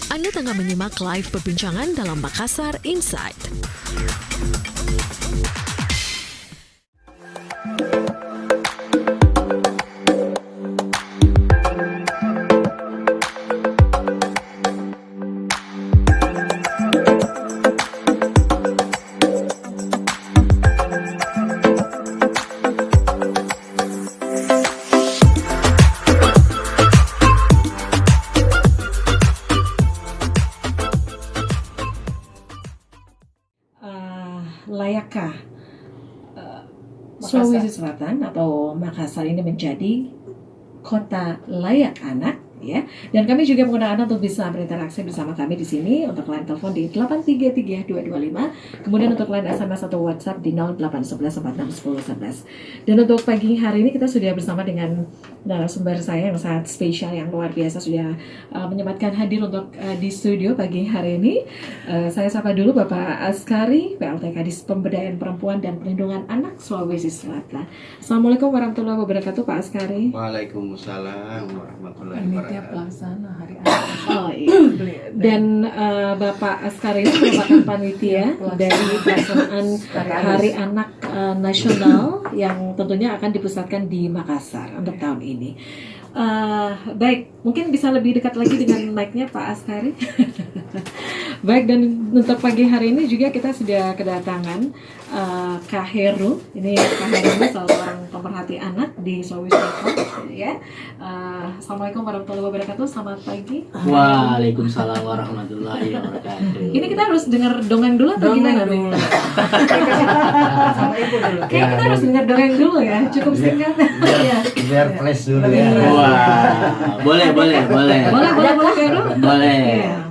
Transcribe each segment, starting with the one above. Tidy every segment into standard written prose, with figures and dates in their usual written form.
Anda tengah menyimak live perbincangan dalam Makassar Insight. Layakkah Sulawesi Selatan atau Makassar ini menjadi kota layak anak, ya? Dan kami juga mengundang Anda untuk bisa berinteraksi bersama kami di sini untuk line telepon di 833-225, kemudian untuk line SMS atau WhatsApp di 0811461011. Dan untuk pagi hari ini kita sudah bersama dengan narasumber saya yang sangat spesial, yang luar biasa, sudah menyempatkan hadir untuk di studio pagi hari ini. Saya sapa dulu Bapak Askari, PLT Kadis Pemberdayaan Perempuan dan Perlindungan Anak Sulawesi Selatan. Assalamualaikum warahmatullahi wabarakatuh, Pak Askari. Waalaikumsalam warahmatullahi wabarakatuh. Pelaksana hari anak. Oh iya. Dan Bapak Askari ini merupakan panitia dari pelaksanaan Hari Anak Nasional yang tentunya akan dipusatkan di Makassar untuk tahun ini. Baik, mungkin bisa lebih dekat lagi dengan mic-nya Pak Askari. Baik, dan untuk pagi hari ini juga kita sudah kedatangan Kak Heru. Ini Kak Heru ini salah seorang pemerhati anak di Sulawesi Selatan, ya. Assalamualaikum warahmatullahi wabarakatuh. Selamat pagi. Waalaikumsalam warahmatullahi wabarakatuh. Ini kita harus dengar dongeng dulu atau gimana nih? Kayak kita harus dengar dongeng dulu ya. Cukup singkat. Ya. Biar flash dulu ya. Wah, boleh Boleh Kak Heru? boleh.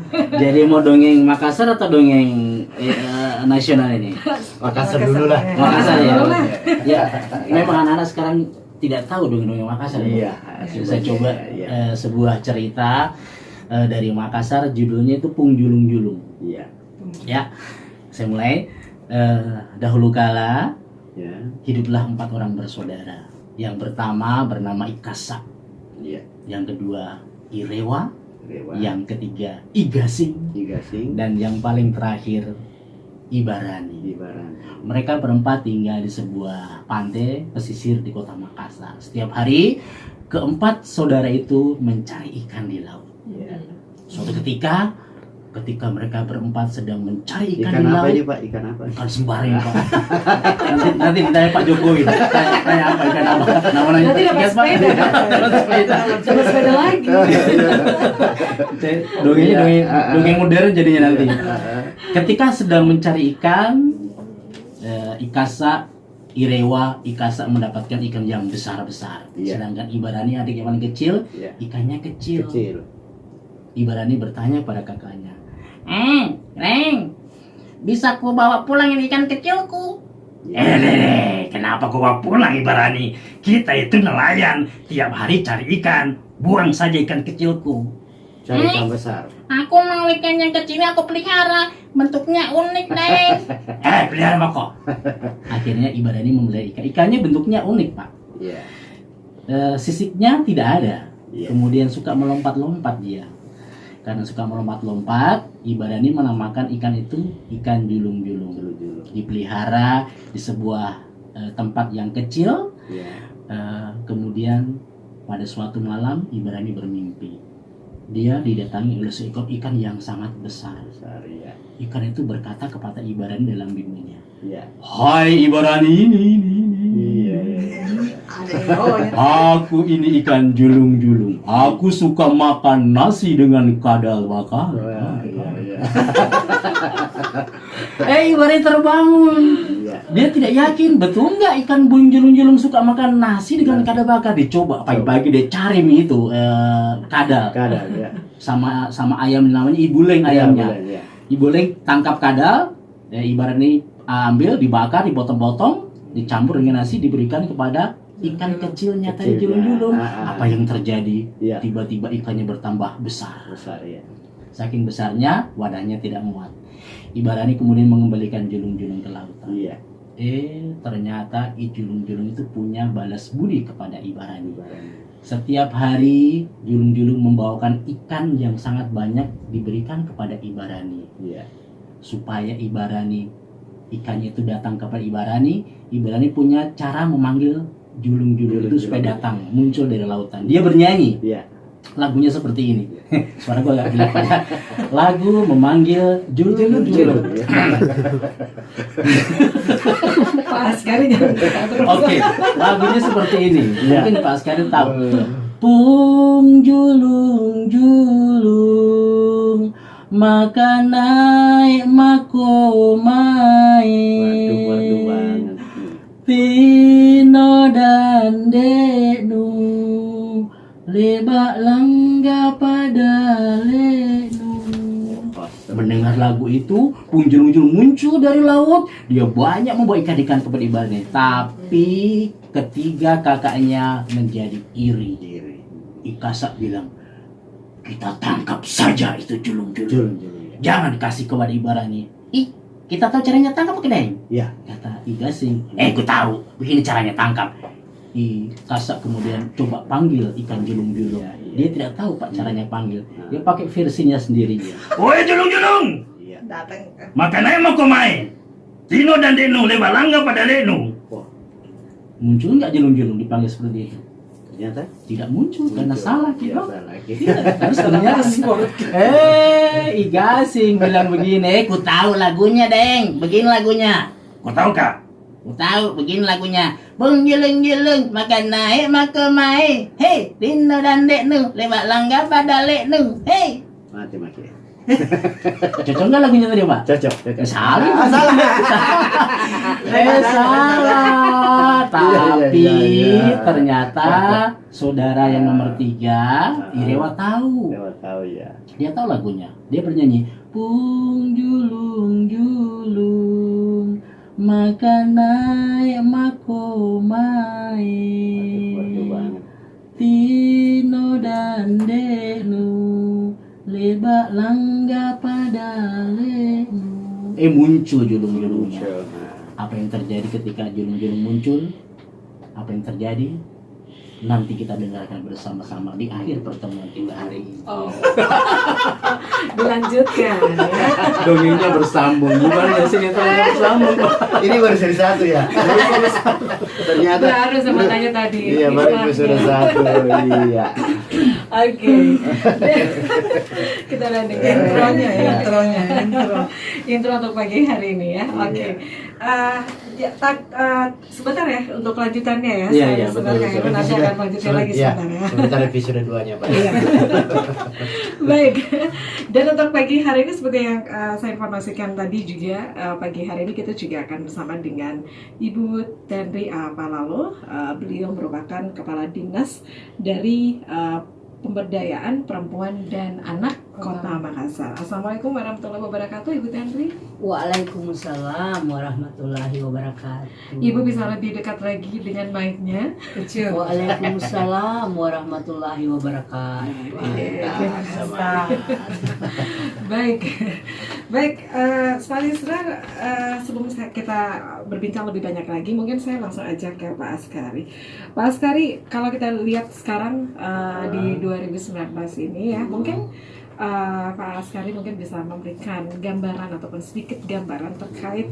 Iya. Jadi mau dongeng Makassar atau dongeng nasional ini? Makassar dulu lah. Makassar ya. Boleh. Ya, memang anak-anak sekarang tidak tahu dongeng Makassar. Iya. Saya coba Iya. sebuah cerita dari Makassar, judulnya itu Pung Julung Julung. Iya. Ya, saya mulai. Dahulu kala Ya. hiduplah 4 orang bersaudara. Yang pertama bernama Ikasa, Iya. yang kedua Irewa, Dewa. yang ketiga Igasing, Igasing dan yang paling terakhir Ibarani. di Baran. Mereka berempat tinggal di sebuah pantai pesisir di kota Makassar. Setiap hari keempat saudara itu mencari ikan di laut. Iya. Suatu ketika mereka berempat sedang mencari ikan Ikan di apa laut, ini Pak? Ikan apa? ikan sembaring Pak. nanti ditanya Pak Jokowi. Tanya apa ikan apa? Namanya Nanti dapat ikan Pak. sepeda. Dapat sepeda. Coba sepeda lagi. Dongeng modern jadinya nanti. Ketika sedang mencari ikan, Ikasa, Irewa, Ikasa mendapatkan ikan yang besar-besar. Iya. Sedangkan Ibarani, adik yang paling kecil, Iya. ikannya kecil. Kecil. Ibarani bertanya pada kakaknya, Reng, bisa ku bawa pulang ini ikan kecilku? Kenapa ku bawa pulang Ibarani? Kita itu nelayan, tiap hari cari ikan, buang saja ikan kecilku. Cari ikan besar. Aku mau ikan yang kecil aku pelihara, bentuknya unik, Neng. Pelihara kok. Akhirnya Ibarani memelihara ikan. Ikannya bentuknya unik, Pak. Iya. Sisiknya tidak ada. Iya. Kemudian suka melompat-lompat dia. Karena suka melompat-lompat, Ibarani menamakan ikan itu ikan julung-julung. Dulu. Dipelihara di sebuah tempat yang kecil. Iya. Kemudian pada suatu malam Ibarani bermimpi. Dia didatangi oleh seekor ikan yang sangat besar. Besar ya. Ikan itu berkata kepada Ibarani dalam mimpinya, Iya. "Hai Ibarani, ini. Iya. Aku ini ikan julung-julung. Aku suka makan nasi dengan kadal bakar." Iya. Ibarani terbangun. Iya. Dia tidak yakin, betul nggak ikan julung-julung suka makan nasi dengan kadal bakar? Dicoba pagi-pagi dia cari mie itu kadal. Kadal ya. Sama ayam namanya Ibuleng ayamnya. Iya. Ibuleng tangkap kadal, Ibarani ambil, dibakar, dipotong-potong, dicampur dengan nasi, diberikan kepada ikan kecilnya tadi Kecilnya. julung-julung. Ah. Apa yang terjadi? Iya. Tiba-tiba ikannya bertambah besar. Besar ya. Saking besarnya, wadahnya tidak muat. Ibarani kemudian mengembalikan julung-julung ke lautan. Iya. Ternyata julung-julung itu punya balas budi kepada Ibarani. Baran. Setiap hari julung-julung membawakan ikan yang sangat banyak diberikan kepada Ibarani. Iya. Supaya Ibarani, ikannya itu datang kepada Ibarani. Ibarani punya cara memanggil julung-julung itu supaya datang, muncul dari lautan. Dia bernyanyi. Iya. Lagunya seperti ini. Suara gue agak gelap ya. Lagu memanggil julung-julung. Pak Askari jangan terus. Oke, lagunya seperti ini. Iya. Mungkin Pak Askari tahu. Pung julung julung, maka naik mako Waduh main. banget. Pino dan Deknu, lebak langga pada Leknu. Mendengar lagu itu, Pung Julung-Julung muncul dari laut. Dia banyak membawa ikan-ikan kepada Ibarani. Tapi ketiga kakaknya menjadi iri. Ikasa bilang, kita tangkap saja itu julung-julung. Julung-julung. Jangan kasih kepada Ibarani. Ih, kita tahu caranya tangkap pakai daeng. Iya. Kata Igasing, ku tahu, begini caranya tangkap. Ikasa kemudian coba panggil ikan julung-julung. Iya, iya. Dia tidak tahu Pak caranya panggil. Dia pakai versinya sendiri. Woi julung-julung, Iya. Datang. makanannya mau kau main. Tino dan Denu lewat langga pada Leknu. Muncul nggak julung-julung dipanggil seperti itu? Ternyata Tidak muncul karena salah Iya, kita. salah. Harus ternyata. Igasing bilang begini, ku tahu lagunya Deng, begini lagunya. Kau tahu kak? Ku tahu begini lagunya. Bung julung-julung, makan naik maka main. Hei, Tino dan Deknu lewat langga pada Leknu. Hei, Mati. cocok nggak lagunya tadi Pak? Cocok. Salah. Salah. Salah. Tapi Iya. ternyata saudara yang nomor 3, Irewa tahu. Lewat tahu ya. Dia tahu lagunya. Dia bernyanyi, Pung julung julung, makan naik mako Waduh main. banget. Tino dan Deknu, lebak langga pada Leknu. Muncul julung-julungnya. Muncul. Nah. Apa yang terjadi ketika julung-julung muncul? Apa yang terjadi? Nanti kita dengarkan bersama-sama di akhir pertemuan kita hari ini. Oh. Dilanjutkan ya. Dongengnya bersambung. Gimana sih sinetronnya bersambung? Ini baru seri 1 ya. Ternyata Baru sama tanya tadi. Iya, baru episode 1. Iya. Oke. Kita udah dengar intronya ya. Intro untuk pagi hari ini ya. Oke. Sebentar ya untuk kelanjutannya ya. Iya, Saya iya, sebenarnya betul. nanti akan lanjutkan lagi Iya, sebentar ya. sebentar episode 2-nya Pak. Baik. Dan untuk pagi hari ini seperti yang saya informasikan tadi juga, pagi hari ini kita juga akan bersama dengan Ibu Tenri Palalo. Beliau merupakan Kepala Dinas dari Pemberdayaan Perempuan dan Anak Kota Makassar. Assalamualaikum warahmatullahi wabarakatuh, Ibu Tenri. Waalaikumsalam warahmatullahi wabarakatuh. Ibu bisa lebih dekat lagi dengan mic-nya. Kecil. Waalaikumsalam warahmatullahi wabarakatuh. Baik, sekali saudara, sebelum kita berbincang lebih banyak lagi, mungkin saya langsung aja ke Pak Askari. Pak Askari, kalau kita lihat sekarang di 2019 ini ya, mungkin Pak Askari mungkin bisa memberikan gambaran ataupun sedikit gambaran terkait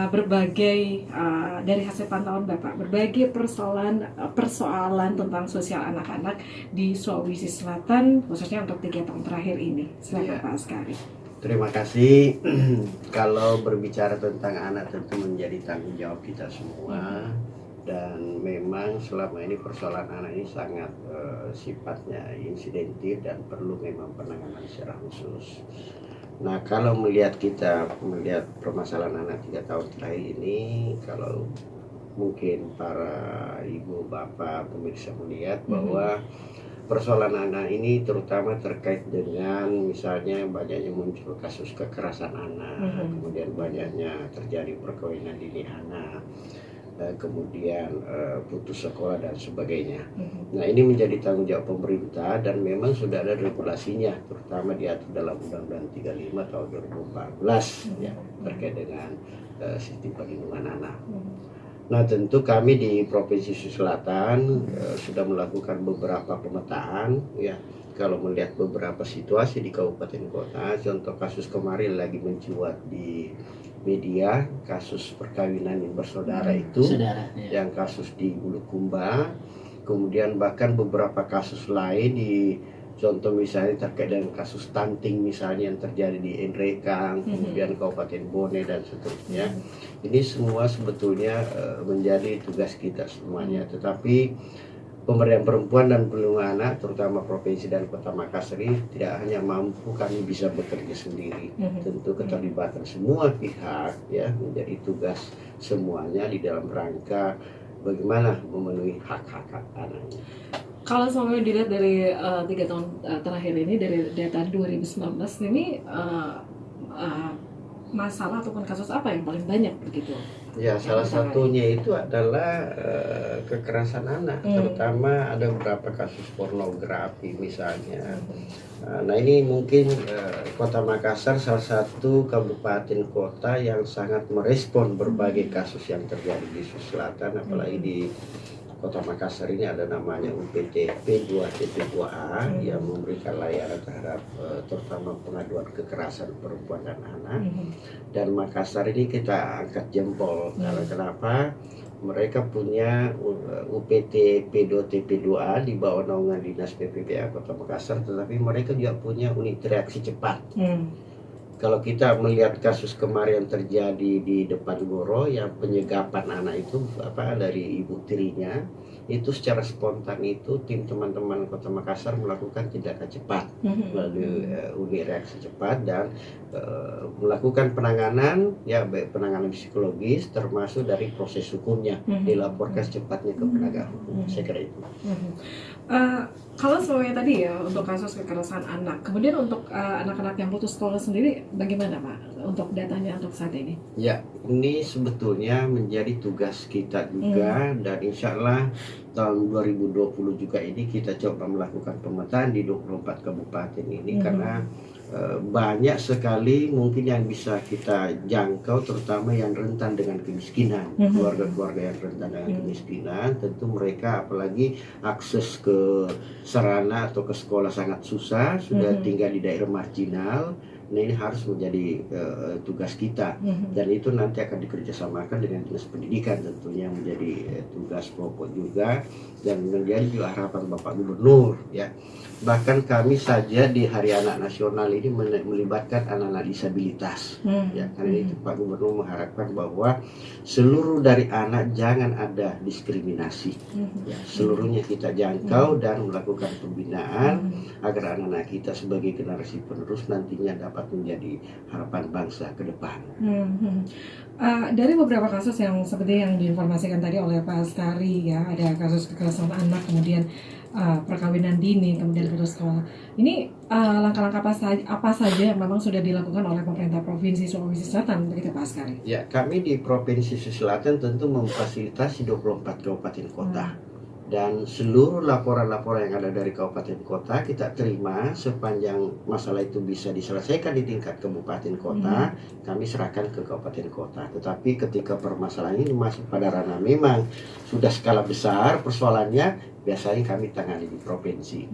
berbagai dari hasil pantauan Bapak, berbagai persoalan tentang sosial anak-anak di Sulawesi Selatan, khususnya untuk 3 tahun terakhir ini. Silakan Pak Askari. Terima kasih. Kalau berbicara tentang anak tentu menjadi tanggung jawab kita semua. Dan memang selama ini persoalan anak ini sangat sifatnya insidentif dan perlu memang penanganan secara khusus. Nah, kalau melihat permasalahan anak 3 tahun terakhir ini, kalau mungkin para ibu bapak pemirsa melihat bahwa persoalan anak ini terutama terkait dengan misalnya banyaknya muncul kasus kekerasan anak, kemudian banyaknya terjadi perkawinan dini anak, kemudian putus sekolah dan sebagainya. Nah, ini menjadi tanggung jawab pemerintah dan memang sudah ada regulasinya, terutama diatur dalam Undang-Undang 35 tahun 2014 ya, terkait dengan sistem perlindungan anak. Nah, tentu kami di Provinsi Sulawesi Selatan sudah melakukan beberapa pemetaan ya. Kalau melihat beberapa situasi di kabupaten kota, contoh kasus kemarin lagi mencuat di media, kasus perkawinan yang bersaudara itu, Saudara, ya. yang kasus di Bulukumba, kemudian bahkan beberapa kasus lain di contoh misalnya terkait dengan kasus stunting misalnya yang terjadi di Enrekang, kemudian Kabupaten Bone dan seterusnya. Ini semua sebetulnya menjadi tugas kita semuanya. Tetapi pemberdayaan perempuan dan perlindungan anak, terutama provinsi dan kota Makassar ini tidak hanya mampu kami bisa bekerja sendiri. Tentu keterlibatan semua pihak ya menjadi tugas semuanya di dalam rangka bagaimana memenuhi hak-hak anaknya. Kalau selama dilihat dari 3 tahun terakhir ini, dari data 2019 ini, masalah ataupun kasus apa yang paling banyak begitu? Ya, salah satunya itu adalah kekerasan anak, terutama ada beberapa kasus pornografi misalnya. Nah, ini mungkin Kota Makassar salah satu kabupaten kota yang sangat merespon berbagai kasus yang terjadi di Sulawesi Selatan, apalagi di Kota Makassar ini ada namanya UPT P2TP2A yang memberikan layanan terhadap terutama pengaduan kekerasan perempuan dan anak. Dan Makassar ini kita angkat jempol karena kenapa? Mereka punya UPT P2TP2A di bawah naungan Dinas PPPA Kota Makassar, tetapi mereka juga punya unit reaksi cepat. Kalau kita melihat kasus kemarin yang terjadi di depan Goro yang penyegapan anak itu dari ibu tirinya, itu secara spontan itu tim teman-teman Kota Makassar melakukan tindakan cepat melalui unit reaksi cepat dan melakukan penanganan ya, baik penanganan psikologis termasuk dari proses hukumnya, dilaporkan secepatnya ke penegak hukum. Saya kira itu. Kalau semuanya tadi ya untuk kasus kekerasan anak, kemudian untuk anak-anak yang putus sekolah sendiri bagaimana Pak untuk datanya untuk saat ini? Ya, ini sebetulnya menjadi tugas kita juga dan insya Allah tahun 2020 juga ini kita coba melakukan pemetaan di 24 kabupaten ini karena banyak sekali mungkin yang bisa kita jangkau, terutama yang rentan dengan kemiskinan, keluarga-keluarga yang rentan dengan kemiskinan. Tentu mereka apalagi akses ke sarana atau ke sekolah sangat susah, sudah tinggal di daerah marginal. Nah, ini harus menjadi tugas kita dan itu nanti akan dikerjasamakan dengan Dinas Pendidikan tentunya menjadi tugas pokok juga dan menjadi juga harapan Bapak Gubernur ya. Bahkan kami saja di Hari Anak Nasional ini melibatkan anak-anak disabilitas ya, karena itu Pak Gubernur mengharapkan bahwa seluruh dari anak jangan ada diskriminasi ya, seluruhnya kita jangkau dan melakukan pembinaan agar anak-anak kita sebagai generasi penerus nantinya dapat menjadi harapan bangsa ke depan. Dari beberapa kasus yang seperti yang diinformasikan tadi oleh Pak Askari ya, ada kasus kekerasan anak, kemudian perkawinan dini, kemudian putus sekolah. Ini langkah-langkah apa saja yang memang sudah dilakukan oleh pemerintah Provinsi Sulawesi Selatan begitu Pak Askari? Ya, kami di Provinsi Sulawesi Selatan tentu memfasilitasi 24 kabupaten kota. Dan seluruh laporan-laporan yang ada dari kabupaten kota kita terima sepanjang masalah itu bisa diselesaikan di tingkat kabupaten kota, kami serahkan ke kabupaten kota. Tetapi ketika permasalahan ini masuk pada ranah memang sudah skala besar persoalannya, biasanya kami tangani di provinsi.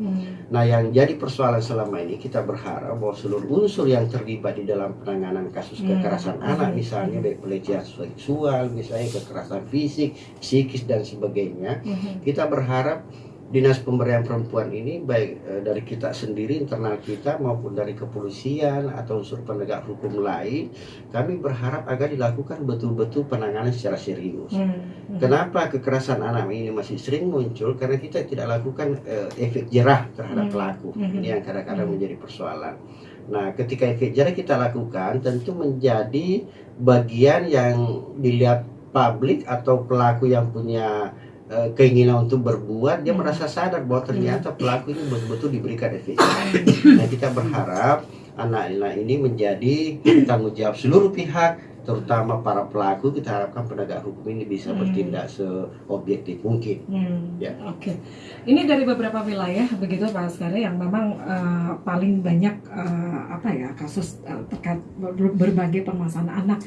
Nah, yang jadi persoalan selama ini kita berharap bahwa seluruh unsur yang terlibat di dalam penanganan kasus kekerasan anak, misalnya dari pelecehan seksual, misalnya kekerasan fisik, psikis dan sebagainya, kita berharap Dinas Pemberdayaan Perempuan ini baik dari kita sendiri, internal kita maupun dari kepolisian atau unsur penegak hukum lain, kami berharap agar dilakukan betul-betul penanganan secara serius. Kenapa kekerasan anak ini masih sering muncul? Karena kita tidak lakukan efek jerah terhadap pelaku. Ini yang kadang-kadang menjadi persoalan. Nah, ketika efek jerah kita lakukan, tentu menjadi bagian yang dilihat publik atau pelaku yang punya keinginan untuk berbuat, dia merasa sadar bahwa ternyata pelaku ini betul-betul diberikan efek. Nah, kita berharap anak-anak ini menjadi tanggung jawab seluruh pihak, terutama para pelaku. Kita harapkan penegak hukum ini bisa bertindak seobjektif mungkin. Ya. Oke. Ini dari beberapa wilayah begitu Pak Askari yang memang paling banyak kasus terkait berbagai permasalahan anak.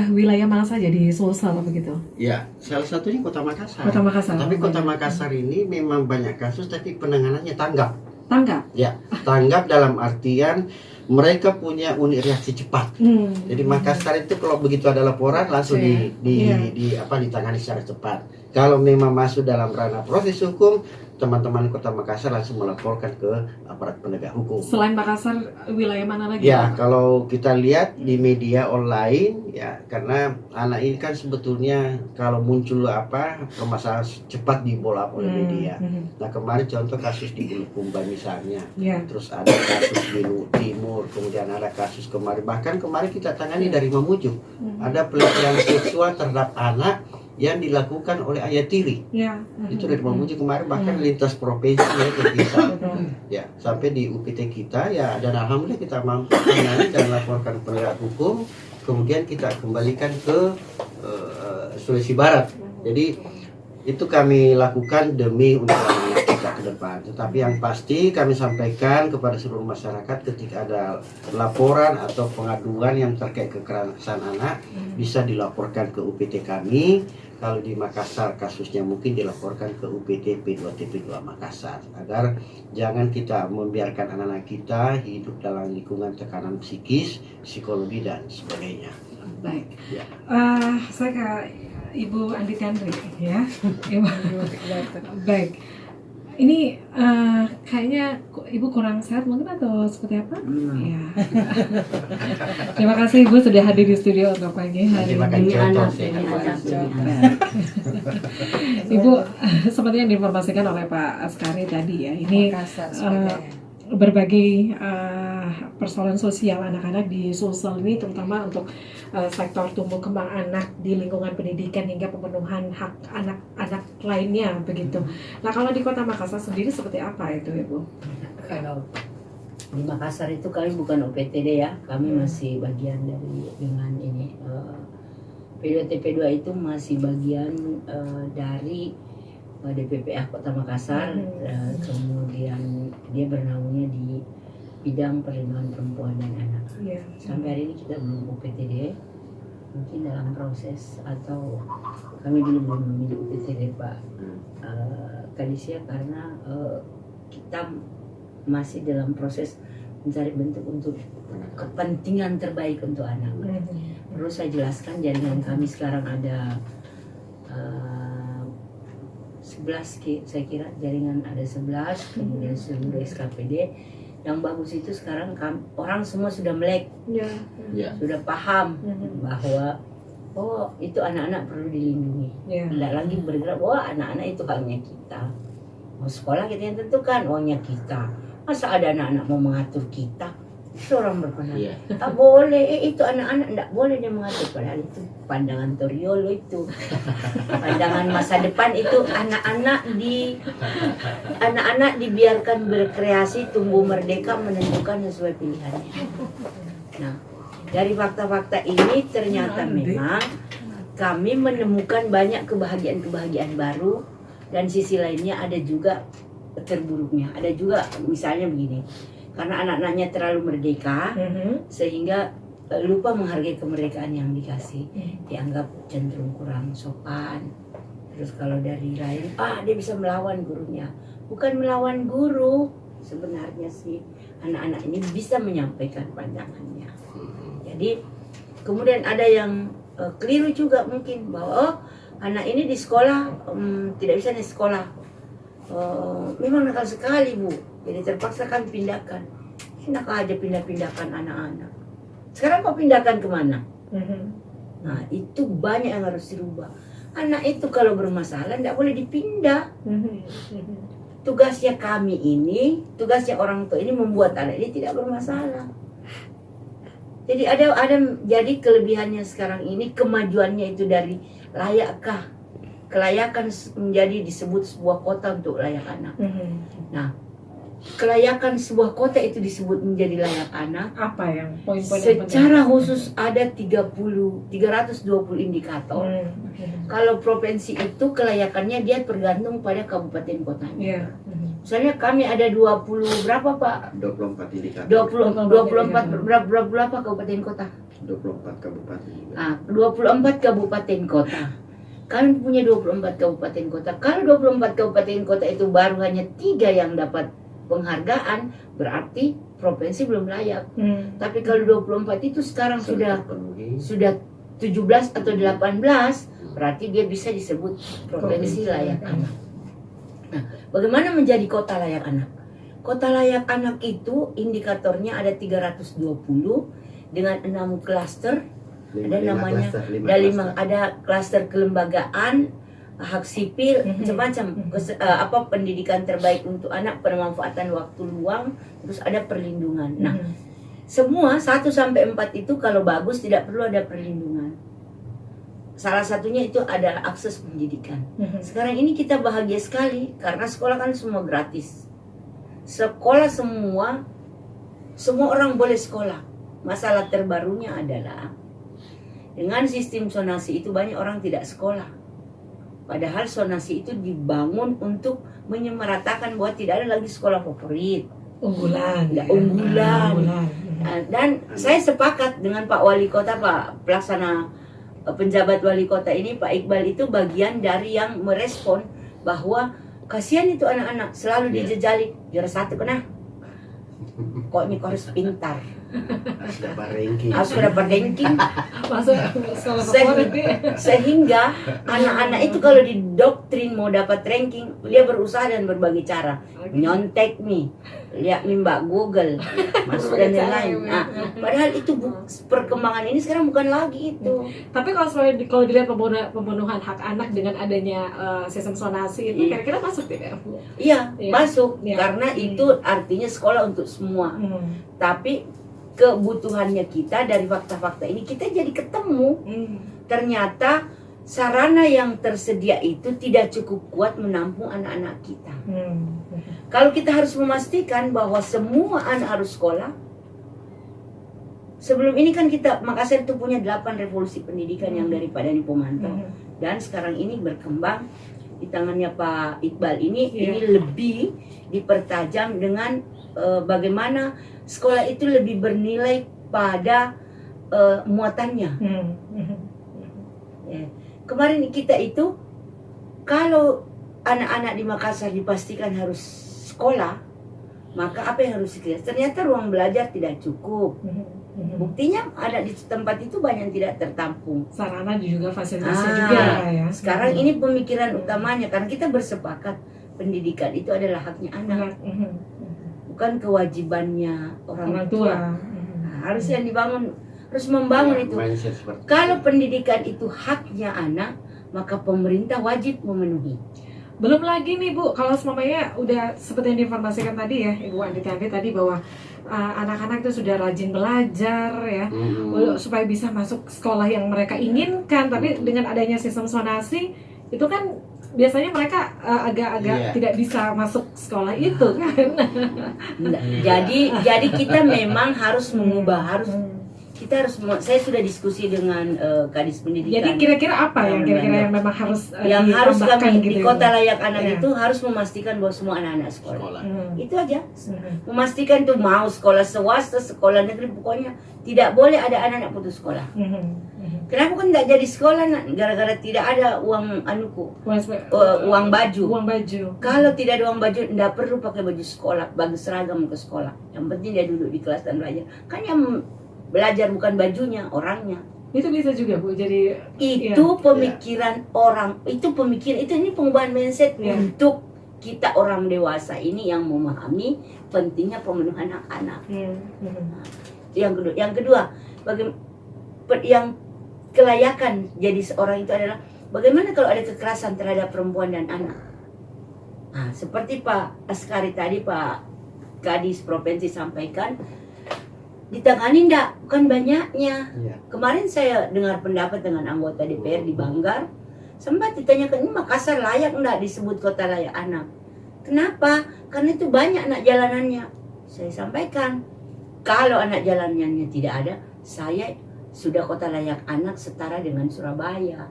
wilayah mana saja di Sulsel begitu? Ya, salah satunya Kota Makassar. Kota Makassar. Tapi Kota Makassar ini memang banyak kasus, tapi penanganannya tanggap. Tanggap. Ya, tanggap dalam artian mereka punya unit reaksi cepat. Jadi Makassar itu kalau begitu ada laporan langsung ditangani secara cepat. Kalau memang masuk dalam ranah proses hukum, teman-teman Kota Makassar langsung melaporkan ke aparat penegak hukum. Selain Makassar, wilayah mana lagi? Ya, kalau kita lihat di media online, ya karena anak ini kan sebetulnya kalau muncul permasalahan cepat dibawa oleh media. Nah kemarin contoh kasus di Bulukumba misalnya, terus ada kasus di Timur, kemudian ada kasus kemarin, bahkan kemarin kita tangani dari Mamuju, ada pelecehan seksual terhadap anak yang dilakukan oleh ayah tiri. Itu dari Mamuju kemarin, bahkan lintas provinsi ya ke kita. Ya, sampai di UPT kita ya, dan alhamdulillah kita mampu menangani dan laporkan penegak hukum, kemudian kita kembalikan ke Sulawesi Barat. Jadi itu kami lakukan demi untuk anak kita ke depan. Tetapi yang pasti kami sampaikan kepada seluruh masyarakat ketika ada laporan atau pengaduan yang terkait kekerasan anak bisa dilaporkan ke UPT kami. Kalau di Makassar kasusnya mungkin dilaporkan ke UPT P2TP2 Makassar, agar jangan kita membiarkan anak-anak kita hidup dalam lingkungan tekanan psikis, psikologi dan sebagainya. Baik. Ya. Saya ke Ibu Andi Chandri ya. Ibu. Baik. Ini kayaknya Ibu kurang sehat mungkin atau seperti apa? Ya. Terima kasih Ibu sudah hadir di studio untuk pagi hari ini. Ibu, seperti yang diinformasikan oleh Pak Askari tadi ya, ini berbagai persoalan sosial anak-anak di Sulsel ini, terutama untuk sektor tumbuh kembang anak di lingkungan pendidikan hingga pemenuhan hak anak-anak lainnya begitu. Nah kalau di Kota Makassar sendiri seperti apa itu Ibu? Kalau di Makassar itu kami bukan OPTD ya, kami masih bagian dari dengan ini P2TP2 itu masih bagian dari DPPA Kota Makassar, kemudian dia bernaungnya di bidang perlindungan perempuan dan anak. Sampai hari ini kita belum UPTD, mungkin dalam proses atau kami belum memilih UPTD Pak Kadisia, karena kita masih dalam proses mencari bentuk untuk kepentingan terbaik untuk anak. Perlu saya jelaskan, jaringan kami sekarang ada 11, saya kira jaringan ada 11, kemudian seluruh SKPD. Yang bagus itu sekarang orang semua sudah melek, sudah paham bahwa itu anak-anak perlu dilindungi. Tidak lagi bergerak, anak-anak itu haknya kita. Mau sekolah kita yang tentukan, uangnya kita. Masa ada anak-anak mau mengatur kita? Itu orang berpendapat, tak boleh, itu anak-anak tidak boleh dia mengatur. Padahal itu pandangan Toriolo, itu pandangan masa depan. Itu anak-anak dibiarkan berkreasi, tumbuh merdeka, menentukan sesuai pilihannya. Nah, dari fakta-fakta ini ternyata memang kami menemukan banyak kebahagiaan-kebahagiaan baru, dan sisi lainnya ada juga terburuknya. Ada juga misalnya begini, karena anak-anaknya terlalu merdeka sehingga lupa menghargai kemerdekaan yang dikasih, dianggap cenderung kurang sopan. Terus kalau dari lain, dia bisa melawan gurunya. Bukan melawan guru, sebenarnya sih anak-anak ini bisa menyampaikan pandangannya. Jadi kemudian ada yang keliru juga mungkin, bahwa anak ini di sekolah tidak bisa di sekolah, memang nakal sekali Bu, jadi terpaksa kami pindahkan. Enak aja pindah-pindahkan anak-anak. Sekarang kok pindahkan kemana? Nah itu banyak yang harus dirubah. Anak itu kalau bermasalah tidak boleh dipindah. Tugasnya kami ini, tugasnya orang tua ini membuat anak ini tidak bermasalah. Jadi jadi kelebihannya sekarang ini, kemajuannya itu dari layakkah, kelayakan menjadi disebut sebuah kota untuk layak anak. Nah, kelayakan sebuah kota itu disebut menjadi layak anak. Apa yang poin-poin yang secara khusus ada 320 indikator. Kalau provinsi itu kelayakannya dia tergantung pada kabupaten kotanya. Misalnya kami ada 20 berapa Pak? 24 indikator. 24 berapa kabupaten kota? 24 kabupaten juga. 24 kabupaten kota. Kalian punya 24 kabupaten kota. Kalau 24 kabupaten kota itu baru hanya 3 yang dapat penghargaan, berarti provinsi belum layak. Tapi kalau 24 itu sekarang sudah 17 atau 18, berarti dia bisa disebut provinsi layak anak. Nah, bagaimana menjadi kota layak anak? Kota layak anak itu indikatornya ada 320 dengan 6 klaster. Ada namanya, ada klaster kelembagaan, hak sipil, macam-macam. Pendidikan terbaik untuk anak, pemanfaatan waktu luang, terus ada perlindungan. Nah, semua 1 sampai 4 itu kalau bagus tidak perlu ada perlindungan. Salah satunya itu ada akses pendidikan. Sekarang ini kita bahagia sekali karena sekolah kan semua gratis. Sekolah semua orang boleh sekolah. Masalah terbarunya adalah dengan sistem zonasi itu banyak orang tidak sekolah. Padahal zonasi itu dibangun untuk menyamaratakan bahwa tidak ada lagi sekolah favorit. Unggulan. Dan saya sepakat dengan Pak Wali Kota, Pak Pelaksana penjabat Wali Kota ini, Pak Iqbal itu bagian dari yang merespon bahwa kasihan itu anak-anak selalu dijejali. Juara 1 kena. Pokoknya harus pintar. Harus dapat ranking. Masuk sekolah favorit ya. Sehingga anak-anak itu kalau didoktrin mau dapat ranking, dia berusaha dan berbagai cara. Nyontek nih, lihat Mbak Google, masuk dan lain-lain. Nah, padahal itu perkembangan ini sekarang bukan lagi itu. Tapi kalau dilihat pembunuhan hak anak dengan adanya sistem zonasi itu kira-kira masuk tidak? Iya, masuk. Iya. Karena itu artinya sekolah untuk semua. Tapi kebutuhannya kita dari fakta-fakta ini kita jadi ketemu. Ternyata sarana yang tersedia itu tidak cukup kuat menampung anak-anak kita. Kalau kita harus memastikan bahwa semua anak harus sekolah. Sebelum ini kan kita Makassar itu punya 8 revolusi pendidikan yang dari Pak Dani Pomanto. Dan sekarang ini berkembang di tangannya Pak Iqbal ini lebih dipertajam dengan bagaimana sekolah itu lebih bernilai pada muatannya. Kemarin kita itu kalau anak-anak di Makassar dipastikan harus sekolah, maka apa yang harus dikira? Ternyata ruang belajar tidak cukup. Buktinya ada di tempat itu banyak yang tidak tertampung. Sarana juga fasilitasnya juga ya. Sekarang ini pemikiran utamanya karena kita bersepakat pendidikan itu adalah haknya anak. Bukan kewajibannya orang tua. Harus yang dibangun, harus membangun itu. Kalau pendidikan itu haknya anak, maka pemerintah wajib memenuhi. Belum lagi nih Bu, kalau semuanya udah seperti yang diinformasikan tadi ya Ibu Anditi tadi bahwa anak-anak itu sudah rajin belajar ya, supaya bisa masuk sekolah yang mereka inginkan. Tapi dengan adanya sistem zonasi itu kan biasanya mereka agak-agak tidak bisa masuk sekolah itu kan. Jadi kita memang harus mengubah, kita harus. Saya sudah diskusi dengan Kadis Pendidikan. Jadi kira-kira apa yang yang memang harus kami gitu di Kota Layak Anak itu harus memastikan bahwa semua anak-anak sekolah. Itu aja. Memastikan tuh mau sekolah swasta, sekolah negeri, pokoknya tidak boleh ada anak-anak putus sekolah. Kenapa kan tidak jadi sekolah nak? Gara-gara tidak ada uang uang baju. Kalau tidak ada uang baju, tidak perlu pakai baju sekolah, baju seragam ke sekolah. Yang penting dia duduk di kelas dan belajar. Kan yang belajar bukan bajunya, orangnya. Itu bisa juga Bu. Jadi itu pemikiran orang, itu ini pengubahan mindset untuk kita orang dewasa ini yang memahami pentingnya pemenuhan hak anak. Yang kedua, yang kelayakan jadi seorang itu adalah bagaimana kalau ada kekerasan terhadap perempuan dan anak. Nah, seperti Pak Askari tadi, Pak Kadis Provinsi sampaikan, ditangani enggak? Bukan banyaknya. Kemarin saya dengar pendapat dengan anggota DPR di Banggar, sempat ditanyakan, ini Makassar layak enggak disebut kota layak anak? Kenapa? Karena itu banyak anak jalanannya. Saya sampaikan, kalau anak jalanannya tidak ada, saya sudah kota layak anak setara dengan Surabaya.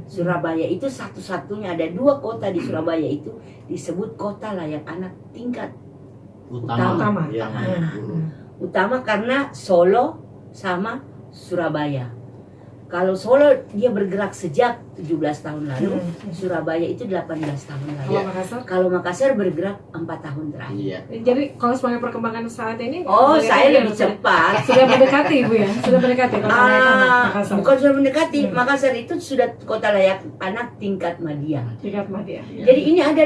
Surabaya itu satu-satunya, ada 2 kota di Surabaya itu disebut kota layak anak tingkat utama. Utama karena Solo sama Surabaya. Kalau Solo dia bergerak sejak 17 tahun lalu, Surabaya itu 18 tahun lalu. Kalau Makassar? Kalau Makassar bergerak 4 tahun terakhir. Iya. Jadi kalau sebagai perkembangan saat ini, Oh, melihatnya saya lebih sudah- cepat. Sudah mendekati Bu ya, sudah mendekati kota layak anak Makassar. Bukan sudah mendekati, Makassar itu sudah kota layak anak tingkat madya. Tingkat Madya. Jadi ini ada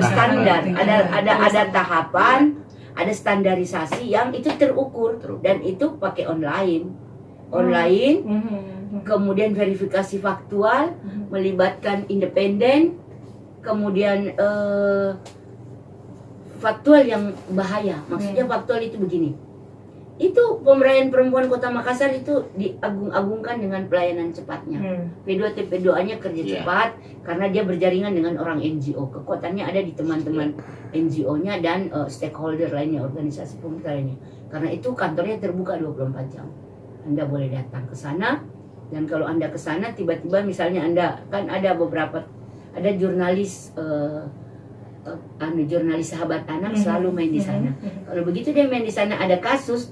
standar, Tahapan. ada tahapan, ada standarisasi yang itu terukur dan itu pakai online. Kemudian verifikasi faktual, melibatkan independen, kemudian faktual yang bahaya. Maksudnya faktual itu begini. Itu pemberdayaan perempuan Kota Makassar itu diagung-agungkan dengan pelayanan cepatnya. P2 TP2-nya kerja Iya. cepat karena dia berjaringan dengan orang NGO. Kekuatannya ada di teman-teman NGO-nya dan stakeholder lainnya, organisasi pemerintah lainnya. Karena itu kantornya terbuka 24 jam. Anda boleh datang ke sana, dan kalau Anda ke sana tiba-tiba misalnya Anda kan ada jurnalis jurnalis sahabat anak selalu main di sana. Kalau begitu dia main di sana ada kasus,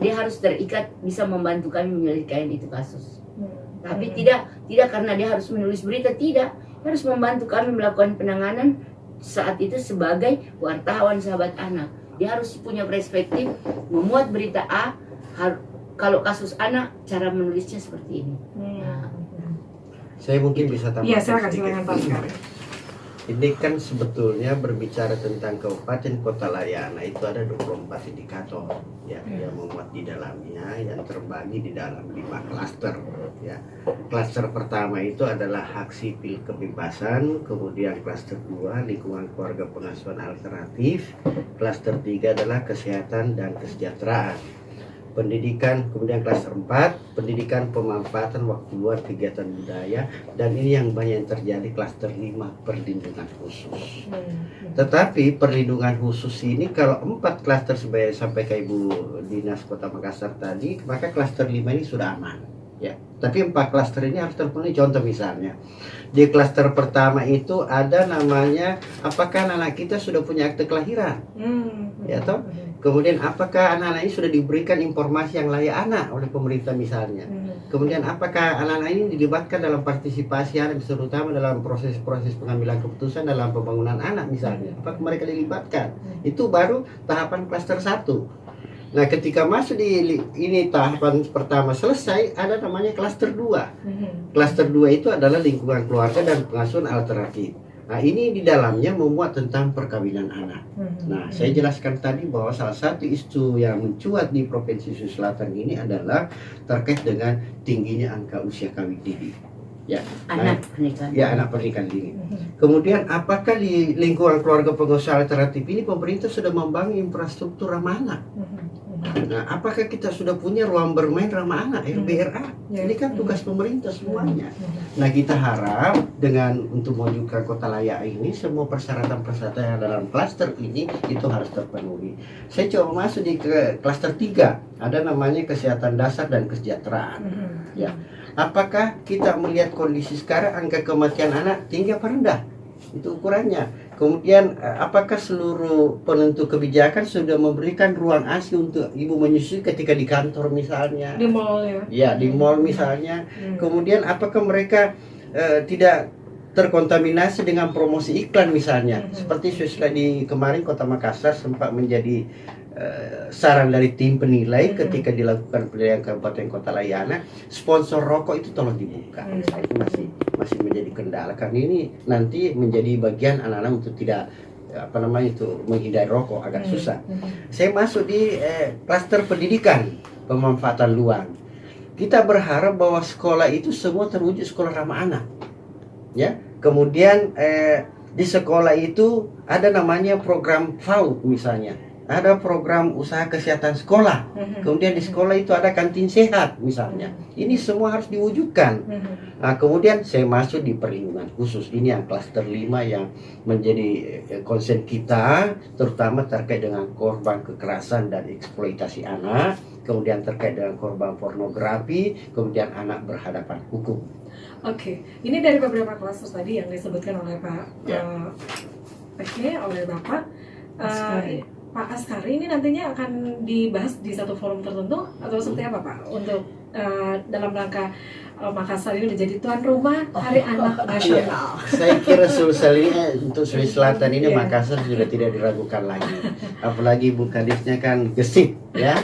dia harus terikat bisa membantu kami menyelidiki itu kasus. Tapi tidak karena dia harus menulis berita, tidak. Dia harus membantu kami melakukan penanganan saat itu sebagai wartawan sahabat anak. Dia harus punya perspektif memuat berita A, kalau kasus anak cara menulisnya seperti ini. Saya mungkin bisa tambahkan Iya, silakan sedikit. Pak Sekali. Ini kan sebetulnya berbicara tentang kabupaten kota layak anak itu ada 24 indikator ya yang memuat di dalamnya, yang terbagi di dalam 5 klaster ya. Klaster pertama itu adalah hak sipil kebebasan, kemudian klaster 2 lingkungan keluarga pengasuhan alternatif, klaster 3 adalah kesehatan dan kesejahteraan. Pendidikan, kemudian klaster 4 pendidikan pemanfaatan waktu luar kegiatan budaya, dan ini yang banyak yang terjadi klaster 5 perlindungan khusus. Tetapi perlindungan khusus ini kalau 4 klaster sebagai sampai ke Ibu Dinas Kota Makassar tadi, maka klaster 5 ini sudah aman ya. Tapi 4 klaster ini harus terpenuhi. Contoh misalnya di klaster pertama itu ada namanya apakah anak kita sudah punya akte kelahiran ya toh. Kemudian apakah anak-anak ini sudah diberikan informasi yang layak anak oleh pemerintah misalnya. Kemudian apakah anak-anak ini dilibatkan dalam partisipasi anak, terutama dalam proses-proses pengambilan keputusan dalam pembangunan anak misalnya. Apakah mereka dilibatkan? Itu baru tahapan klaster 1. Nah, ketika masuk di ini tahapan pertama selesai, ada namanya klaster 2. Klaster 2 itu adalah lingkungan keluarga dan pengasuhan alternatif. Nah, ini di dalamnya memuat tentang perkawinan anak. Nah, saya jelaskan tadi bahwa salah satu isu yang mencuat di Provinsi Sulawesi Selatan ini adalah terkait dengan tingginya angka usia kawin dini. Ya, Anak pernikahan. ya anak pernikahan dini. Kemudian apakah di lingkungan keluarga pengusaha alternatif ini pemerintah sudah membangun infrastruktur ramah anak? Nah, apakah kita sudah punya ruang bermain ramah anak, RBRA? Ini kan tugas pemerintah semuanya. Nah, kita harap dengan untuk mewujudkan kota layak ini, semua persyaratan-persyaratan yang dalam klaster ini itu harus terpenuhi. Saya coba masuk di klaster 3, ada namanya kesehatan dasar dan kesejahteraan. Ya, apakah kita melihat kondisi sekarang angka kematian anak tinggi apa rendah? Itu ukurannya. Kemudian apakah seluruh penentu kebijakan sudah memberikan ruang ASI untuk ibu menyusui ketika di kantor misalnya? Di mall ya? Ya, di mall misalnya. Kemudian apakah mereka tidak terkontaminasi dengan promosi iklan misalnya? Seperti di kemarin Kota Makassar sempat menjadi saran dari tim penilai ketika dilakukan penilaian Kabupaten Kota Layak Anak, sponsor rokok itu tolong dibuka. Itu masih menjadi kendala karena ini nanti menjadi bagian anak-anak untuk tidak menghindari rokok, agak susah. Saya masuk di klaster pendidikan pemanfaatan luang. Kita berharap bahwa sekolah itu semua terwujud sekolah ramah anak. Ya, kemudian di sekolah itu ada namanya program PAUD misalnya. Ada program usaha kesehatan sekolah. Kemudian di sekolah itu ada kantin sehat misalnya. Ini semua harus diwujudkan. Nah, kemudian saya masuk di perlindungan khusus. Ini yang klaster 5 yang menjadi concern kita, terutama terkait dengan korban kekerasan dan eksploitasi anak, kemudian terkait dengan korban pornografi, kemudian anak berhadapan hukum. Oke, ini dari beberapa klaster tadi yang disebutkan oleh Pak Ya. oleh Bapak. Pak Askari ini nantinya akan dibahas di satu forum tertentu atau seperti apa Pak untuk dalam rangka Makassar ini menjadi tuan rumah Hari Anak Nasional? Saya kira solusinya untuk Sulawesi Selatan ini Makassar sudah tidak diragukan lagi. Apalagi Bu Kadisnya kan gesit ya.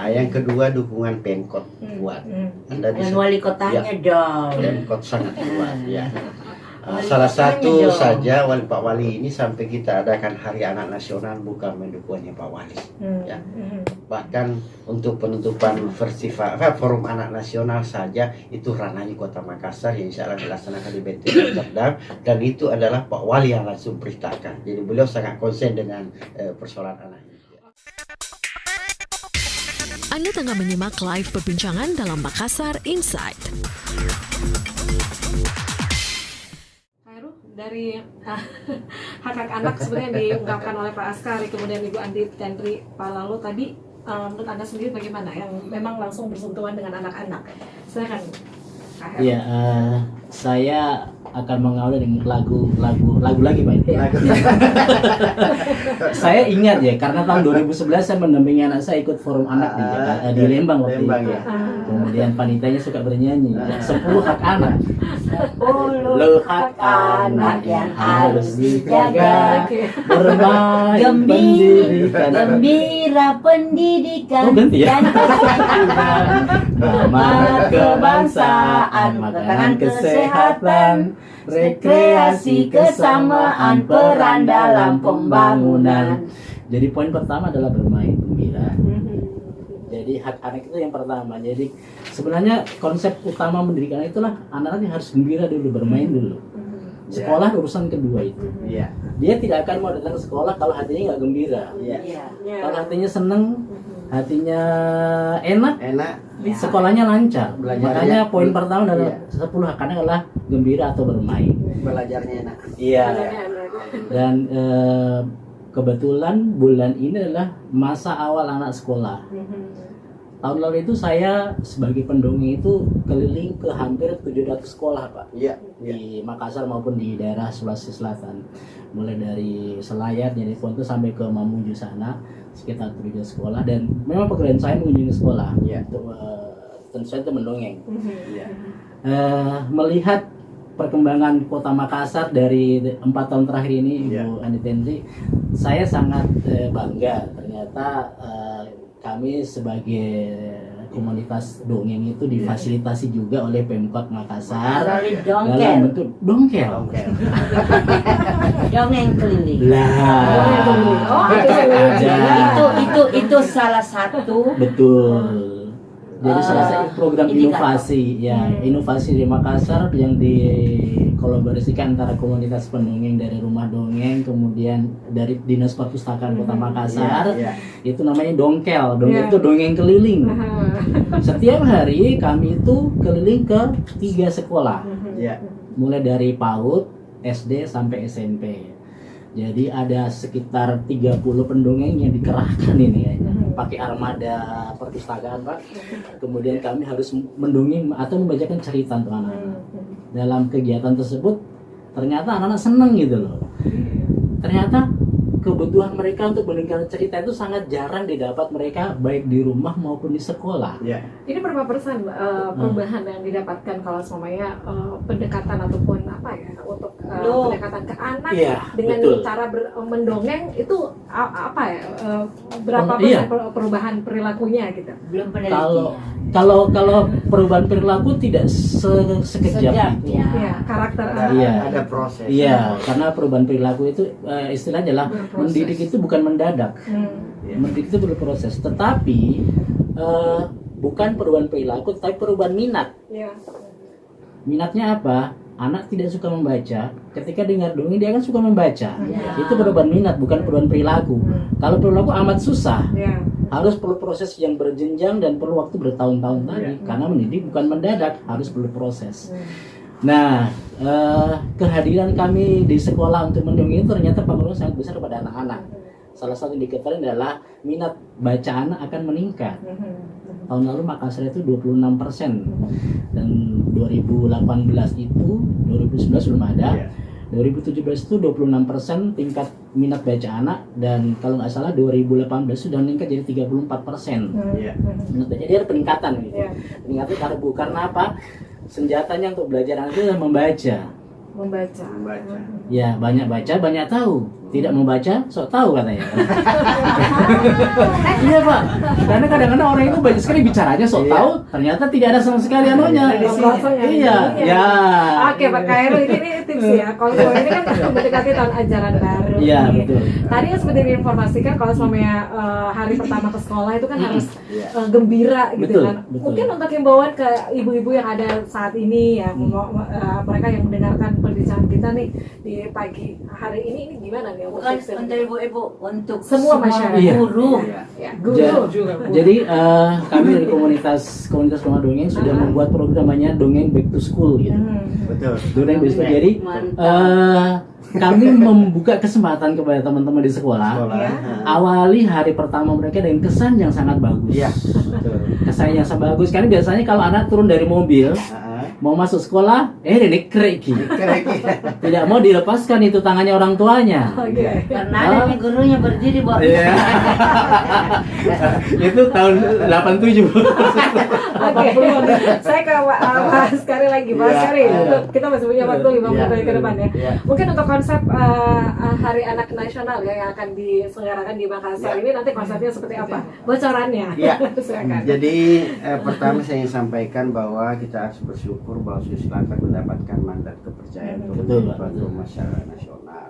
Yang kedua dukungan Pemkot kuat. Anda Dan wali kotanya dong. Pemkot sangat kuat ya. Salah satu saja Pak Wali ini sampai kita adakan Hari Anak Nasional bukan mendukungnya Pak Wali ya. Bahkan untuk penutupan festival Forum Anak Nasional saja itu ranahnya Kota Makassar yang insya Allah dilaksanakan di BT Amsterdam, dan itu adalah Pak Wali yang langsung perintahkan. Jadi beliau sangat konsen dengan persoalan anak ini. Anda tengah menyimak live perbincangan dalam Makassar Insight. Dari hak-hak anak sebenarnya diungkapkan oleh Pak Askari, kemudian Ibu Andi Tendri Palalu tadi, menurut Anda sendiri bagaimana yang memang langsung bersentuhan dengan anak-anak? Silakan Kak Heru. Ya, saya akan mengawali dengan lagu lagi Pak. Saya ingat ya, karena tahun 2011 saya mendampingi anak saya ikut forum anak di Jakarta, di Lembang waktu itu. Ya. Kemudian panitianya suka bernyanyi 10 hak anak. 10 hak anak yang harus dijaga. Bermain pendidikan. Gembira pendidikan Oh, ganti ya? dan kesehatan. Nama kebangsaan, makanan kesehatan, rekreasi kesamaan, peran dalam pembangunan. Jadi poin pertama adalah bermain gembira. Jadi hak anak itu yang pertama. Jadi sebenarnya konsep utama pendidikan itulah anak-anak harus gembira dulu, bermain dulu. Sekolah urusan kedua itu. Iya. Dia tidak akan mau datang ke sekolah kalau hatinya nggak gembira. Iya. Kalau hatinya seneng, hatinya enak, sekolahnya lancar. Belajarnya. Makanya poin pertama dari 10 hak anak adalah gembira atau bermain. Belajarnya enak. Iya. Dan kebetulan bulan ini adalah masa awal anak sekolah. Tahun lalu itu saya sebagai pendongeng itu keliling ke hampir 700 sekolah Pak. Iya. Di Makassar maupun di daerah Sulawesi Selatan. Mulai dari Selayar, jadi Ponto sampai ke Mamuju sana sekitar 700 sekolah, dan memang pekerjaan saya mengunjungi sekolah. Untuk tentu saja itu mendongeng. Melihat perkembangan Kota Makassar dari 4 tahun terakhir ini, Ibu Andi Tendri, saya sangat bangga. Ternyata kami sebagai komunitas dongeng itu difasilitasi juga oleh Pemkot Makassar dalam bentuk dongkel. Dongeng keliling. Itu salah satu. Betul. Jadi salah satu program inovasi inovasi di Makassar yang dikolaborasikan antara komunitas pendongeng dari Rumah Dongeng, kemudian dari Dinas Perpustakaan Kota Makassar. Itu namanya dongkel. Dongkel itu dongeng keliling. Setiap hari kami itu keliling ke 3 sekolah. Mulai dari PAUD, SD sampai SMP. Jadi ada sekitar 30 pendongeng yang dikerahkan ini ya. Pakai armada perpustakaan Pak. Kemudian kami harus mendongeng atau membacakan cerita untuk anak-anak. Dalam kegiatan tersebut ternyata anak-anak seneng gitu loh. Ternyata kebutuhan mereka untuk mendengar cerita itu sangat jarang didapat mereka baik di rumah maupun di sekolah. Ini berapa persen perubahan yang didapatkan kalau semuanya pendekatan ataupun apa ya untuk pendekatan ke anak dengan cara mendongeng itu apa ya berapa persen perubahan perilakunya gitu? Belum penelitian. Kalau perubahan perilaku tidak sekejap itu. Karakter Ada proses. Iya, karena perubahan perilaku itu istilahnya adalah mendidik itu bukan mendadak. Mendidik itu perlu proses. Tetapi bukan perubahan perilaku, tapi perubahan minat. Minatnya apa? Anak tidak suka membaca, ketika dengar dongeng dia akan suka membaca. Itu perubahan minat, bukan perubahan perilaku. Kalau perilaku amat susah. Harus perlu proses yang berjenjang dan perlu waktu bertahun-tahun tadi. Karena mendidik bukan mendadak, harus perlu proses. Nah, kehadiran kami di sekolah untuk mendongeng itu ternyata pengaruhnya sangat besar pada anak-anak. Salah satu indikatornya adalah minat baca anak akan meningkat. Tahun lalu Makassar itu 26%, dan 2018 itu, 2019 belum ada, 2017 itu 26% tingkat minat baca anak, dan kalau nggak salah 2018 sudah meningkat jadi 34%. Iya. Minat baca, jadi ada peningkatan gitu. Iya. Peningkatan karena apa? Senjatanya untuk belajar anak itu adalah membaca. Membaca. Ya, banyak baca, banyak tahu. Tidak membaca, sok tahu katanya. Iya Pak, karena kadang-kadang orang itu banyak sekali bicaranya sok tahu, ternyata tidak ada sama sekali anunya. Iya, ya. Oke Pak Khairul, ini tips ya. Kalau ini kan mendekati tahun ajaran baru. Iya, nih. betul. Tadi yang seperti diinformasikan kalau selama hari pertama ke sekolah itu kan harus gembira gitu Betul, kan. betul. Mungkin untuk himbauan ke ibu-ibu yang ada saat ini ya, mereka yang mendengarkan perbincangan kita nih di pagi hari ini gimana nih? Bukan untuk ibu-ibu, untuk Semua masyarakat. Iya. guru. Ya, guru juga. Jadi kami dari komunitas Rumah Dongeng sudah membuat program namanya Dongeng Back to School gitu. Betul. Dongeng Back to School. Jadi kami membuka kesempatan kepada teman-teman di sekolah. Ya. Awali hari pertama mereka dengan kesan yang sangat bagus. Iya. Betul. Kesan yang sangat bagus. Karena biasanya kalau anak turun dari mobil mau masuk sekolah, ini kreki. Tidak mau dilepaskan itu tangannya orang tuanya. Oke. Karena ada nih gurunya berdiri buat Iya. Itu tahun 87. Oke, saya ke Mas Kari lagi, Mas Kari. Kita masih punya waktu 5 menit ke depan ya. Mungkin untuk konsep Hari Anak Nasional ya yang akan diselenggarakan di Makassar ini nanti konsepnya seperti apa? Bocorannya. Iya. Silakan. Jadi pertama saya ingin sampaikan bahwa kita harus bersyukur bahwa Sulawesi Selatan mendapatkan mandat kepercayaan Betul, Pak. untuk masyarakat nasional.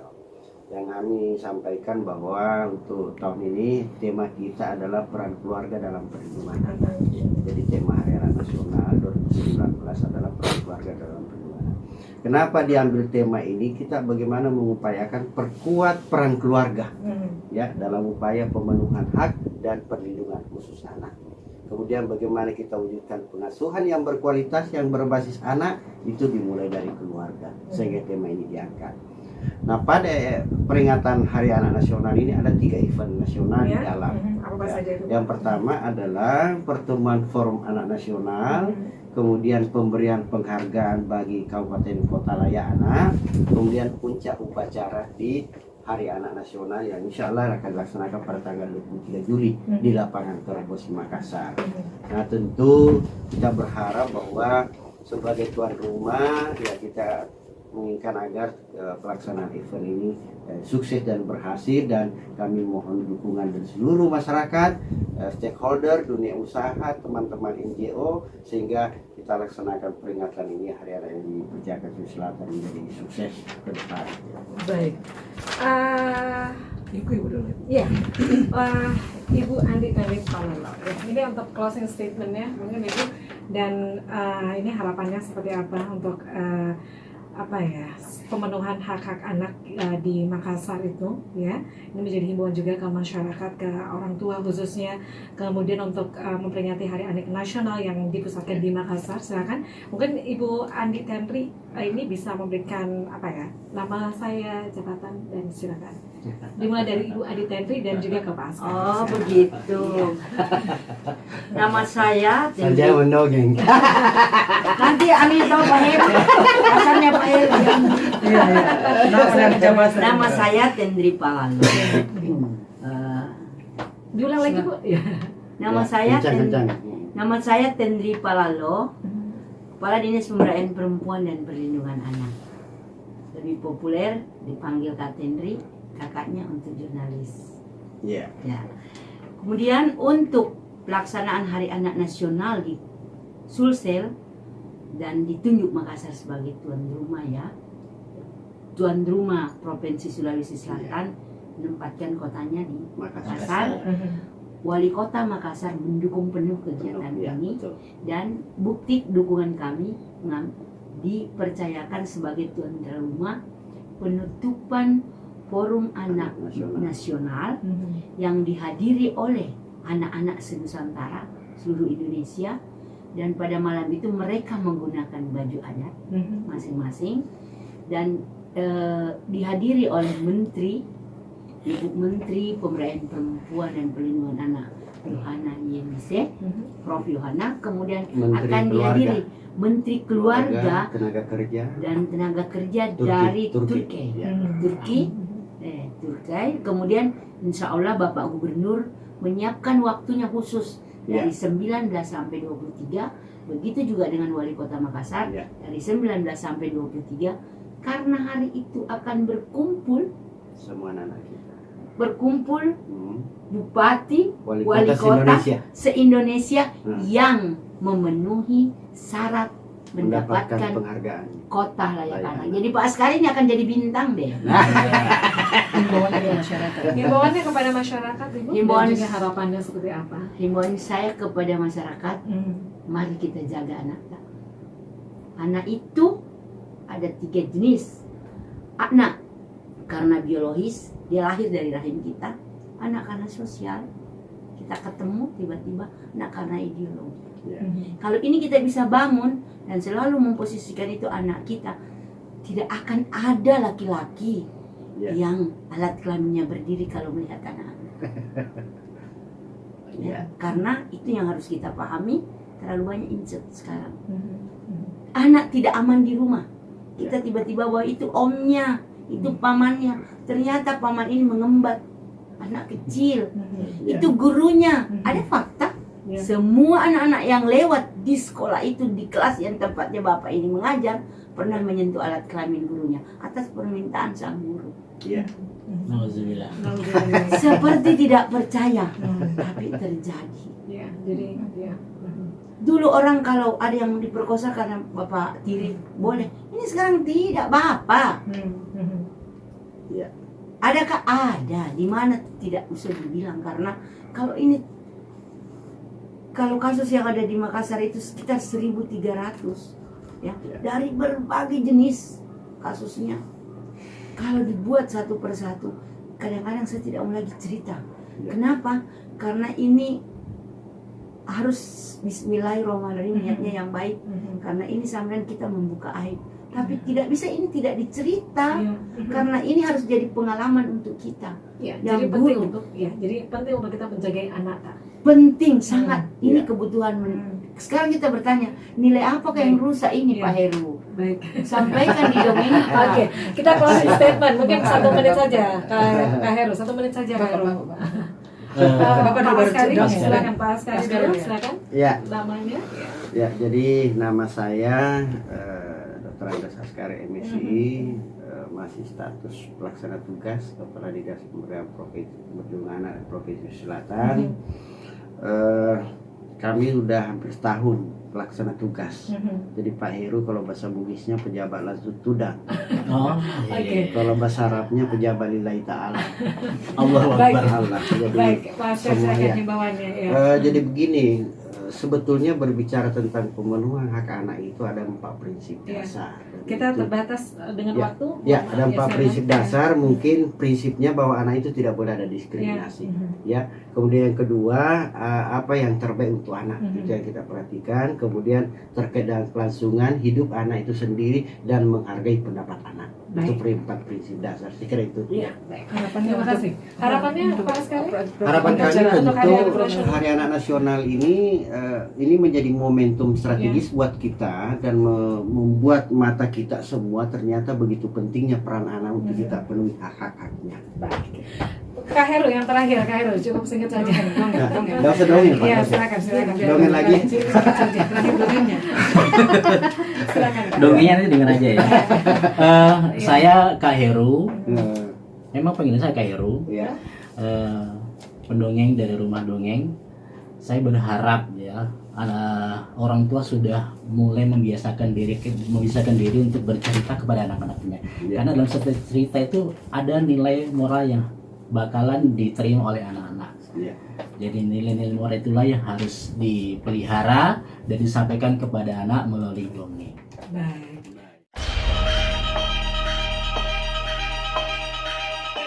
Yang kami sampaikan bahwa untuk tahun ini tema kita adalah peran keluarga dalam perlindungan anak. Jadi tema Hari Anak Nasional 2019 adalah peran keluarga dalam perlindungan anak. Kenapa diambil tema ini? Kita bagaimana mengupayakan perkuat peran keluarga ya dalam upaya pemenuhan hak dan perlindungan khusus anak. Kemudian bagaimana kita wujudkan pengasuhan yang berkualitas yang berbasis anak itu dimulai dari keluarga sehingga tema ini diangkat. Nah pada peringatan Hari Anak Nasional ini ada 3 event nasional di dalam. Apa saja itu? Yang pertama adalah pertemuan Forum Anak Nasional, kemudian pemberian penghargaan bagi kabupaten kota layak anak, kemudian puncak upacara di Hari Anak Nasional yang insya Allah akan dilaksanakan pada tanggal 23 Juli di lapangan Terobos Makassar. Nah tentu kita berharap bahwa sebagai tuan rumah ya kita menginginkan agar pelaksanaan event ini sukses dan berhasil, dan kami mohon dukungan dari seluruh masyarakat, stakeholder, dunia usaha, teman-teman NGO sehingga kita laksanakan peringatan ini hari-hari yang dipercayakan Sulawesi Selatan menjadi sukses ke depan. Baik. Ibu dulu. Iya. Ibu Andi Tanri Palalo. Ya, ini untuk closing statementnya mungkin Ibu, dan ini harapannya seperti apa untuk pemenuhan hak-hak anak di Makassar itu ya. Ini menjadi himbauan juga ke masyarakat, ke orang tua khususnya, kemudian untuk memperingati Hari Anak Nasional yang dipusatkan di Makassar. Silakan mungkin Ibu Andi Tanri ini bisa memberikan nama saya, jabatan, dan silakan dimulai dari Ibu Andi Tanri dan juga ke Pak Asman. Oh begitu. Nama saya Saja mendongeng. nanti Ami tahu Pak Heru. Asalnya Pak Heru. Nama saya Tendri Palalo. Diulang lagi Bu. Ya. Nama saya Tendri Palalo, Kepala Dinas Pemberdayaan Perempuan dan Perlindungan Anak. Lebih populer dipanggil Kak Tendri, kakaknya untuk jurnalis. Iya. Ya. Kemudian untuk pelaksanaan Hari Anak Nasional di Sulsel dan ditunjuk Makassar sebagai tuan rumah ya. Tuan rumah Provinsi Sulawesi Selatan menempatkan kotanya di Makassar. Wali Kota Makassar mendukung penuh kegiatan ini dan bukti dukungan kami dipercayakan sebagai tuan rumah penutupan Forum Anak Nasional yang dihadiri oleh anak-anak se-Nusantara seluruh Indonesia, dan pada malam itu mereka menggunakan baju adat masing-masing dan dihadiri oleh Menteri Ibu Menteri Pemberdayaan Perempuan dan Perlindungan Anak Yohana YMC, Prof. Yohana, kemudian Menteri akan Keluarga. dihadiri Menteri Keluarga Tenaga Kerja dan Tenaga Kerja Turki. dari Turki. Turki. Ya. Turki, kemudian insya Allah Bapak Gubernur menyiapkan waktunya khusus dari 19 sampai 23, begitu juga dengan Wali Kota Makassar Ya. dari 19 sampai 23, karena hari itu akan berkumpul Semua anak kita. Bupati, Wali Wali Kota Kota se-Indonesia se-Indonesia Hmm. yang memenuhi syarat mendapatkan mendapatkan penghargaan. kota layak Layak anak. anak. Jadi Pak Askari ini akan jadi bintang deh. Himbauannya ke masyarakat. Himbauannya kepada masyarakat, Ibu. Himbauan- Dan juga harapannya seperti apa? Himbauan saya kepada masyarakat, mari kita jaga anak. Anak itu ada 3 jenis. Anak karena biologis, dia lahir dari rahim kita. Anak karena sosial, kita ketemu tiba-tiba. Anak karena ideologi. Ya. Kalau ini kita bisa bangun dan selalu memposisikan itu anak kita, tidak akan ada laki-laki Ya. yang alat kelaminnya berdiri kalau melihat anak-anak. Ya. Karena itu yang harus kita pahami, terlalu banyak incest sekarang. Anak tidak aman di rumah. Kita tiba-tiba bahwa itu omnya, itu pamannya. Ternyata paman ini mengembat anak kecil. Ya. Itu gurunya. Ada fakta. Ya. Semua anak-anak yang lewat di sekolah itu, di kelas yang tempatnya bapak ini mengajar, pernah menyentuh alat kelamin gurunya atas permintaan sang guru. Ya. Nauzubillah. Seperti tidak percaya, tapi terjadi. Ya, jadi ya. Dulu orang kalau ada yang diperkosa karena bapak tiri, boleh. Ini sekarang tidak, bapak. Ya. Adakah? Ada. Di mana tidak usah dibilang, karena kalau kasus yang ada di Makassar itu sekitar 1.300 ya, dari berbagai jenis kasusnya. Kalau dibuat satu persatu, kadang-kadang saya tidak mau lagi cerita. Ya. Kenapa? Karena ini harus bismillahirrahmanirrahim, niatnya yang baik. Karena ini sampean kita membuka aib. Tapi tidak bisa, ini tidak dicerita. Karena ini harus jadi pengalaman untuk kita. Ya, Yang jadi penting buruk. untuk jadi penting untuk kita menjaga anak, Kak. Penting sangat. Ini Ya. kebutuhan. Sekarang kita bertanya, nilai apakah yang rusak ini, Ya. Pak Heru? Baik. Sampaikan di dongeng. Oke, kita closing statement mungkin 1 menit saja, Kak Heru. 1 menit saja, Kak Heru. Bapak dulu baru Askari, dong, Askari. silakan Pak Askari Askari, dulu, ya. silakan. Ya. Namanya. Ya, jadi nama saya Dr. Andes Askari MSI, masih status pelaksana tugas Kepala Dinas Pemberdayaan Perlindungan Anak Provinsi Selatan. Kami sudah hampir setahun pelaksana tugas. Jadi Pak Heru kalau bahasa Bugisnya pejabat langsung tudang. Oh, Oke. Kalau bahasa Arabnya pejabat lillahi ta'ala. Allahu Baik. Akbar. Allah. Jadi Baik, Pak Askari semua silakan ya. himbauannya ya. Jadi begini, sebetulnya berbicara tentang pemenuhan hak anak itu ada 4 prinsip Iya. dasar. Kita Itu- terbatas dengan Ya. waktu. Ya, ada 4 silakan. prinsip Ya. dasar. Mungkin prinsipnya bahwa anak itu tidak boleh ada diskriminasi. Ya. Kemudian yang kedua, apa yang terbaik untuk anak, Mhm. itu yang kita perhatikan. Kemudian terkait dengan kelangsungan hidup anak itu sendiri dan menghargai pendapat anak. Itu Baik. 4 prinsip dasar. Saya kira itu. Iya, baik. Terima kasih. Harapannya Pak Askari? Harapan kami Untuk tentu Hari Anak Nasional. Hari Anak Nasional ini menjadi momentum strategis buat kita dan membuat mata kita semua ternyata begitu pentingnya peran anak untuk kita penuhi hak-haknya. Baik. Kak Heru yang terakhir, Kak Heru cukup singkat saja. Nggak usah dongeng, Pak. Iya, silakan. Dongeng lagi. Singkat saja. Terakhir dongengnya. Silakan. Kak. Dongengnya nanti dengar aja ya. Saya Kak Heru. Memang panggilan saya Kak Heru. Ya. Pendongeng dari Rumah Dongeng. Saya berharap ya orang tua sudah mulai membiasakan diri untuk bercerita kepada anak-anaknya. Ya. Karena dalam setiap cerita itu ada nilai moral yang bakalan diterima oleh anak-anak. Ya. Jadi nilai-nilai moral itulah yang harus dipelihara dan disampaikan kepada anak melalui dongeng. Baik.